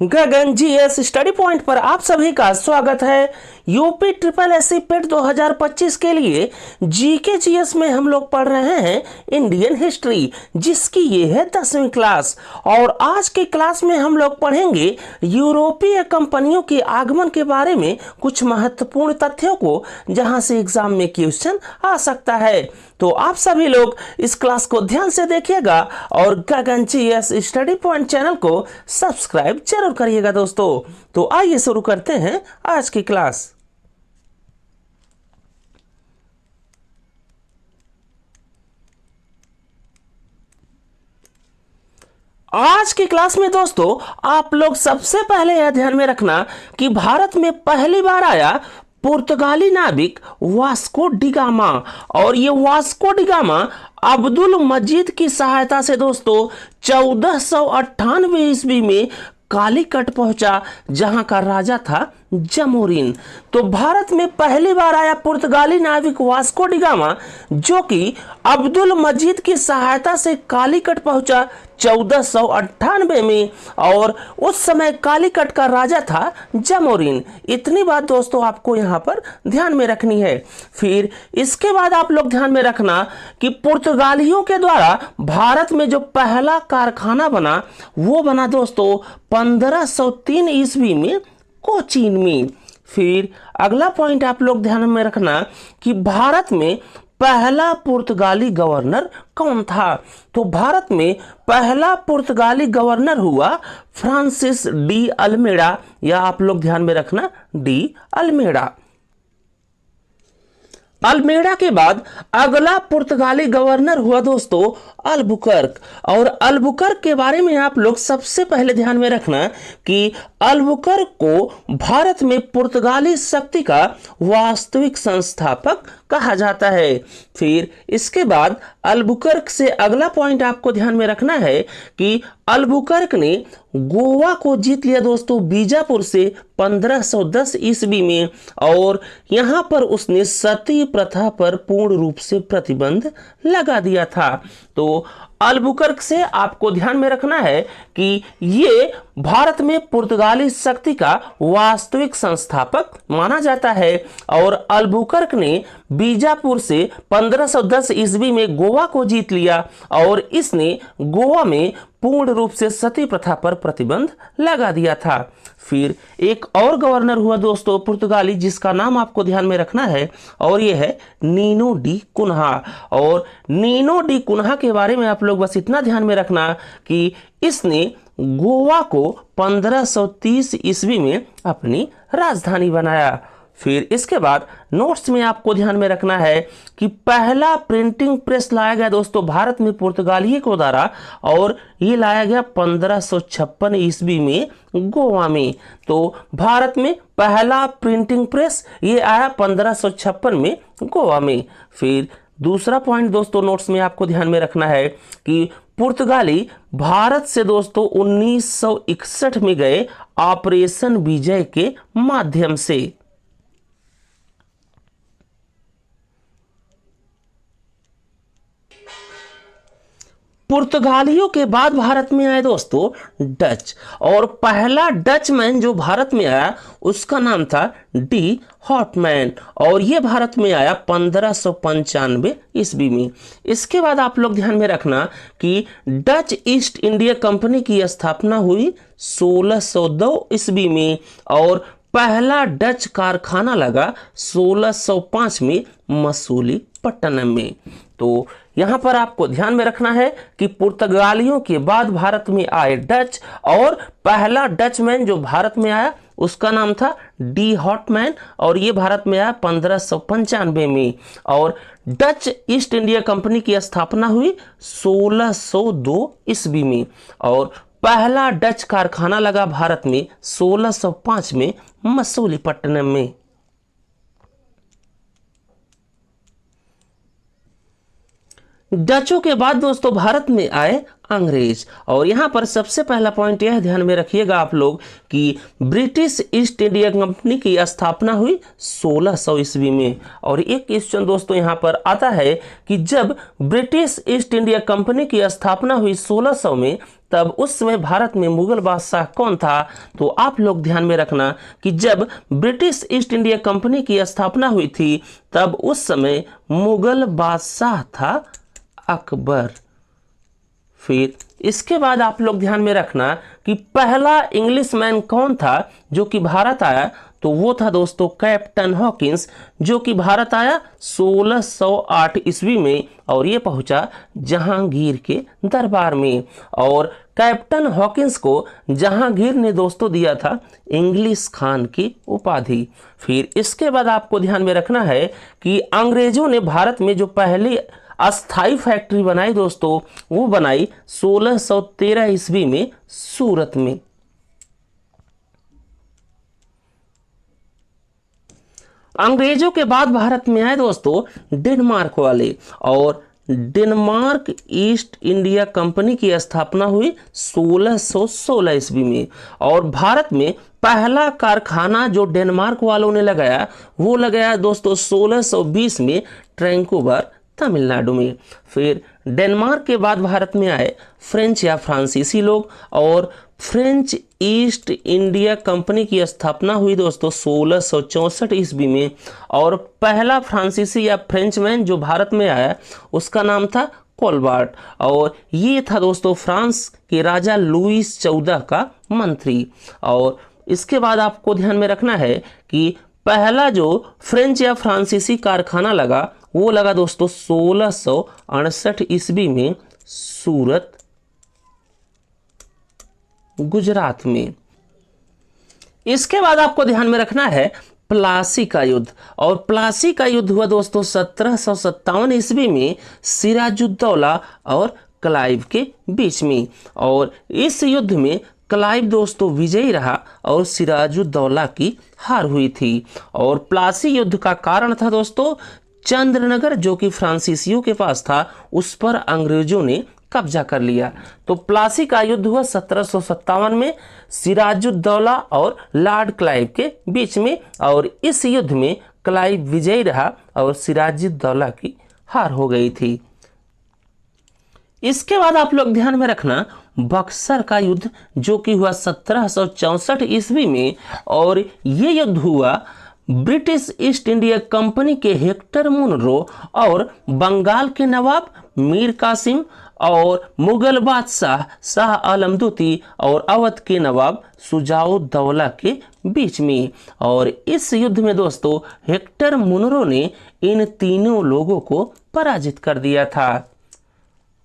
गगन GS study point पर आप सभी का स्वागत है। यूपी ट्रिपल एससी पेट 2025 के लिए जीके जीएस में हम लोग पढ़ रहे हैं इंडियन हिस्ट्री, जिसकी ये है 10वीं क्लास। और आज के क्लास में हम लोग पढ़ेंगे यूरोपीय कंपनियों के आगमन के बारे में कुछ महत्वपूर्ण तथ्यों को, जहां से एग्जाम में क्वेश्चन आ सकता है। तो आप सभी लोग इस क्लास को ध्यान से देखिएगा और गगन जीएस स्टडी पॉइंट चैनल को सब्सक्राइब जरूर करिएगा दोस्तों। तो आइए शुरू करते हैं आज की क्लास। आज की क्लास में दोस्तों आप लोग सबसे पहले यह ध्यान में रखना कि भारत में पहली बार आया पुर्तगाली नाविक वास्को डी गामा। और ये वास्को डी गामा अब्दुल मजीद की सहायता से दोस्तों 1498 ईस्वी में कालीकट पहुंचा, जहां का राजा था जमोरिन। तो भारत में पहली बार आया पुर्तगाली नाविक वास्को डी गामा, जो कि अब्दुल मजीद की सहायता से कालीकट पहुंचा 1498 में, और उस समय कालीकट का राजा था जमोरिन। इतनी बात दोस्तों आपको यहां पर ध्यान में रखनी है। फिर इसके बाद आप लोग ध्यान में रखना कि पुर्तगालियों के द्वारा भारत में जो पहला कारखाना बना, वो बना दोस्तों 1503 ईस्वी में कोचीन में। फिर अगला पॉइंट आप लोग ध्यान में रखना कि भारत में पहला पुर्तगाली गवर्नर कौन था। तो भारत में पहला पुर्तगाली गवर्नर हुआ फ्रांसिस डी अल्मेडा, या आप लोग ध्यान में रखना डी अल्मेडा। अल्मेडा के बाद अगला पुर्तगाली गवर्नर हुआ दोस्तों अल्बुकर्क। और अल्बुकर्क के बारे में आप लोग सबसे पहले ध्यान में रखना कि अल्बुकर्क को भारत में पुर्तगाली शक्ति का वास्तविक संस्थापक कहा जाता है। फिर इसके बाद अल्बुकर्क से अगला पॉइंट आपको ध्यान में रखना है कि अल्बुकर्क ने गोवा को जीत लिया दोस्तों बीजापुर से 1510 ईस्वी में, और यहां पर उसने सती प्रथा पर पूर्ण रूप से प्रतिबंध लगा दिया था। तो अल्बुकर्क से आपको ध्यान में रखना है कि ये भारत में पुर्तगाली शक्ति का वास्तविक संस्थापक माना जाता है। और अल्बुकर्क ने बीजापुर से 1510 ईस्वी में गोवा को जीत लिया, और इसने गोवा में पूर्ण रूप से सती प्रथा पर प्रतिबंध लगा दिया था। फिर एक और गवर्नर हुआ दोस्तों पुर्तगाली, जिसका नाम आपको ध्यान में रखना है, और यह है नीनो डी कुन्हा। और नीनो डी कुन्हा के बारे में आप लोग बस इतना ध्यान में रखना कि इसने गोवा को 1530 ईस्वी में अपनी राजधानी बनाया। फिर इसके बाद नोट्स में आपको ध्यान में रखना है कि पहला प्रिंटिंग प्रेस लाया गया दोस्तों भारत में पुर्तगालियों को द्वारा, और ये लाया गया 1556 ईस्वी में गोवा में। तो भारत में पहला प्रिंटिंग प्रेस ये आया 1556 में गोवा में। फिर दूसरा पॉइंट दोस्तों नोट्स में आपको ध्यान में रखना है कि पुर्तगाली भारत से दोस्तों 1961 में गए ऑपरेशन विजय के माध्यम से। पुर्तगालियों के बाद भारत में आए दोस्तों डच, और पहला डचमैन जो भारत में आया उसका नाम था डी हॉटमैन, और ये भारत में आया 1595 ईस्वी में। इसके बाद आप लोग ध्यान में रखना कि डच ईस्ट इंडिया कंपनी की स्थापना हुई 1602 ईस्वी में, और पहला डच कारखाना लगा 1605 में मसूलीपट्टनम में। तो यहां पर आपको ध्यान में रखना है कि पुर्तगालियों के बाद भारत में आए डच, और पहला डचमैन जो भारत में आया उसका नाम था डी हॉटमैन, और ये भारत में आया 1595 में। और डच ईस्ट इंडिया कंपनी की स्थापना हुई 1602 ईस्वी में, और पहला डच कारखाना लगा भारत में 1605 में मसूलीपट्टनम में। डचों के बाद दोस्तों भारत में आए अंग्रेज। और यहाँ पर सबसे पहला पॉइंट यह ध्यान में रखिएगा आप लोग कि ब्रिटिश ईस्ट इंडिया कंपनी की स्थापना हुई 1600 ईस्वी में। और एक क्वेश्चन दोस्तों यहाँ पर आता है कि जब ब्रिटिश ईस्ट इंडिया कंपनी की स्थापना हुई 1600 में, तब उस समय भारत में मुगल बादशाह कौन था? तो आप लोग ध्यान में रखना कि जब ब्रिटिश ईस्ट इंडिया कंपनी की स्थापना हुई थी, तब उस समय मुगल बादशाह था अकबर। फिर इसके बाद आप लोग ध्यान में रखना कि पहला इंग्लिशमैन कौन था जो कि भारत आया? तो वो था दोस्तों कैप्टन हॉकिंस, जो कि भारत आया 1608 ईस्वी में और ये पहुंचा जहांगीर के दरबार में। और कैप्टन हॉकिंस को जहांगीर ने दोस्तों दिया था इंग्लिश खान की उपाधि। फिर इसके बाद आपको ध्यान में रखना है कि अंग्रेजों ने भारत में जो पहली अस्थाई फैक्ट्री बनाई दोस्तों, वो बनाई 1613 ईस्वी में सूरत में। अंग्रेजों के बाद भारत में आए दोस्तों डेनमार्क वाले, और डेनमार्क ईस्ट इंडिया कंपनी की स्थापना हुई 1616 ईस्वी में। और भारत में पहला कारखाना जो डेनमार्क वालों ने लगाया, वो लगाया दोस्तों 1620 में ट्रैंकोबर, तमिलनाडु में। फिर डेनमार्क के बाद भारत में आए फ्रेंच या फ्रांसीसी लोग, और फ्रेंच ईस्ट इंडिया कंपनी की स्थापना हुई दोस्तों 1664 ईस्वी में। और पहला फ्रांसीसी या फ्रेंचमैन जो भारत में आया, उसका नाम था कोलबार्ट, और ये था दोस्तों फ्रांस के राजा लुईस 14 का मंत्री। और इसके बाद आपको ध्यान में रखना है कि पहला जो फ्रेंच या फ्रांसीसी कारखाना लगा, वो लगा दोस्तों 1668 ईस्वी में सूरत, गुजरात में। इसके बाद आपको ध्यान में रखना है प्लासी का युद्ध। और प्लासी का युद्ध हुआ दोस्तों 1757 ईस्वी में सिराजुद्दौला और क्लाइव के बीच में। और इस युद्ध में क्लाइव दोस्तों विजयी रहा और सिराजुद्दौला की हार हुई थी। और प्लासी युद्ध का कारण था दोस्तों चंद्रनगर, जो कि फ्रांसीसियों के पास था, उस पर अंग्रेजों ने कब्जा कर लिया। तो प्लासी का युद्ध हुआ 1757 में सिराजुद्दौला और लॉर्ड क्लाइव के बीच में। और इस युद्ध में क्लाइव विजयी रहा और सिराजुद्दौला की हार हो गई थी। इसके बाद आप लोग ध्यान में रखना बक्सर का युद्ध, जो कि हुआ 1764 ईस्वी में। और ये युद्ध हुआ ब्रिटिश ईस्ट इंडिया कंपनी के हेक्टर मुनरो और बंगाल के नवाब मीर कासिम और मुगल बादशाह शाह आलम द्वितीय और अवध के नवाब शुजाउद्दौला के बीच में। और इस युद्ध में दोस्तों हेक्टर मुनरो ने इन तीनों लोगों को पराजित कर दिया था।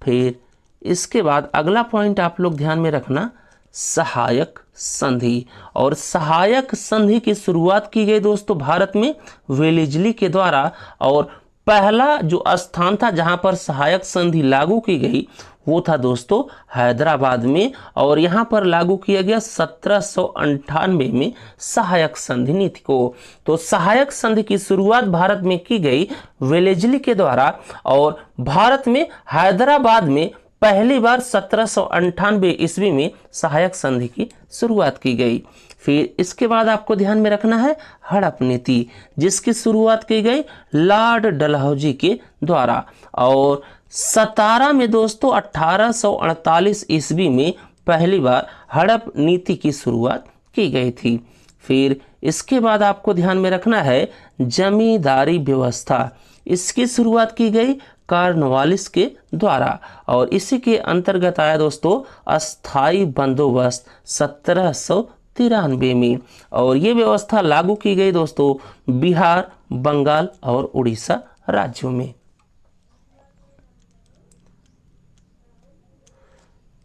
फिर इसके बाद अगला पॉइंट आप लोग ध्यान में रखना सहायक संधि। और सहायक संधि की शुरुआत की गई दोस्तों भारत में वेलेस्ली के द्वारा। और पहला जो स्थान था जहां पर सहायक संधि लागू की गई, वो था दोस्तों हैदराबाद में। और यहां पर लागू किया गया 1798 में सहायक संधि नीति को। तो सहायक संधि की शुरुआत भारत में की गई वेलेस्ली के द्वारा। और भारत में हैदराबाद में पहली बार 1798 ईस्वी में सहायक संधि की शुरुआत की गई। फिर इसके बाद आपको ध्यान में रखना है हड़प नीति, जिसकी शुरुआत की गई लॉर्ड डलहौजी के द्वारा। और 17 में दोस्तों 1848 ईस्वी में पहली बार हड़प नीति की शुरुआत की गई थी। फिर इसके बाद आपको ध्यान में रखना है जमींदारी व्यवस्था। इसकी शुरुआत की गई कॉर्नवालिस के द्वारा। और इसी के अंतर्गत आया दोस्तों अस्थाई बंदोबस्त 1793 में। और ये व्यवस्था लागू की गई दोस्तों बिहार, बंगाल और उड़ीसा राज्यों में।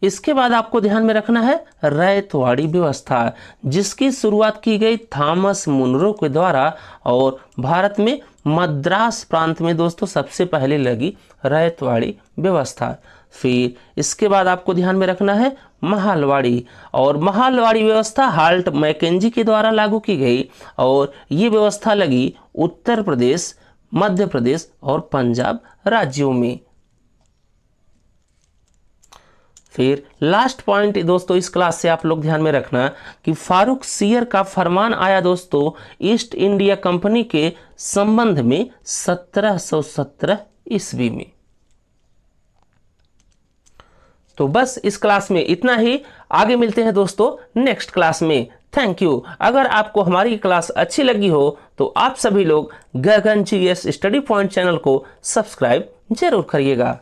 इसके बाद आपको ध्यान में रखना है रैयतवाड़ी व्यवस्था, जिसकी शुरुआत की गई थॉमस मुनरो के द्वारा। और भारत में मद्रास प्रांत में दोस्तों सबसे पहले लगी रैयतवाड़ी व्यवस्था। फिर इसके बाद आपको ध्यान में रखना है महालवाड़ी। और महालवाड़ी व्यवस्था हाल्ट मैकेंजी के द्वारा लागू की गई। और ये व्यवस्था लगी उत्तर प्रदेश, मध्य प्रदेश और पंजाब राज्यों में। फिर लास्ट पॉइंट दोस्तों इस क्लास से आप लोग ध्यान में रखना कि फारूक सियर का फरमान आया दोस्तों ईस्ट इंडिया कंपनी के संबंध में 1717 ईस्वी में। तो बस इस क्लास में इतना ही, आगे मिलते हैं दोस्तों नेक्स्ट क्लास में। Thank you. अगर आपको हमारी क्लास अच्छी लगी हो तो आप सभी लोग गगन जीएस स्टडी पॉइंट चैनल को सब्सक्राइब जरूर करिएगा।